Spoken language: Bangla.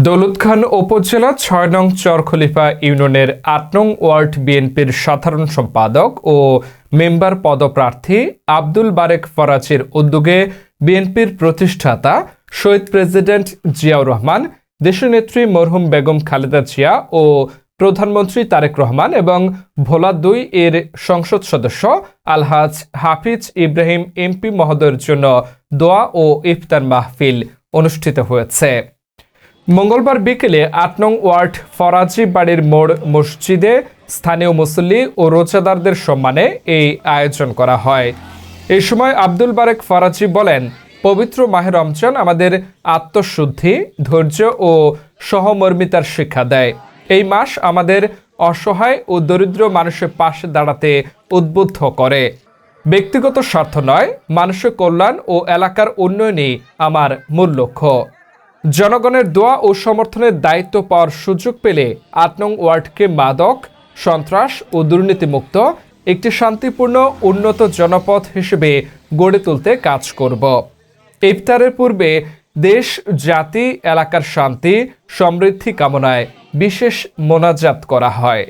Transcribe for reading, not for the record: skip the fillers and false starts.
দৌলতখান উপজেলা ৬ নং চরখলিফা ইউনিয়নের ৮ নং ওয়ার্ড বিএনপির সাধারণ সম্পাদক ও মেম্বার পদপ্রার্থী আব্দুল বারেক ফরাজীর উদ্যোগে বিএনপির প্রতিষ্ঠাতা শহীদ প্রেসিডেন্ট জিয়াউর রহমান, দেশনেত্রী মরহুম বেগম খালেদা জিয়া ও প্রধানমন্ত্রী তারেক রহমান এবং ভোলা ২ এর সংসদ সদস্য আলহাজ হাফিজ ইব্রাহিম এমপি মহোদয়ের জন্য দোয়া ও ইফতার মাহফিল অনুষ্ঠিত হয়েছে। মঙ্গলবার বিকেলে ৮ নং ওয়ার্ড ফরাজি বাড়ির মোড় মসজিদে স্থানীয় মুসল্লি ও রোজাদারদের সম্মানে এই আয়োজন করা হয়। এই সময় আব্দুল বারেক ফরাজি বলেন, পবিত্র মাহে রমজান আমাদের আত্মশুদ্ধি, ধৈর্য ও সহমর্মিতার শিক্ষা দেয়। এই মাস আমাদের অসহায় ও দরিদ্র মানুষের পাশে দাঁড়াতে উদ্বুদ্ধ করে। ব্যক্তিগত স্বার্থ নয়, মানুষের কল্যাণ ও এলাকার উন্নয়নই আমার মূল লক্ষ্য। জনগণের দোয়া ও সমর্থনের দায়িত্ব পাওয়ার সুযোগ পেলে ৮ নং ওয়ার্ডকে মাদক, সন্ত্রাস ও দুর্নীতিমুক্ত একটি শান্তিপূর্ণ উন্নত জনপদ হিসেবে গড়ে তুলতে কাজ করব। ইফতারের পূর্বে দেশ, জাতি, এলাকার শান্তি সমৃদ্ধি কামনায় বিশেষ মোনাজাত করা হয়।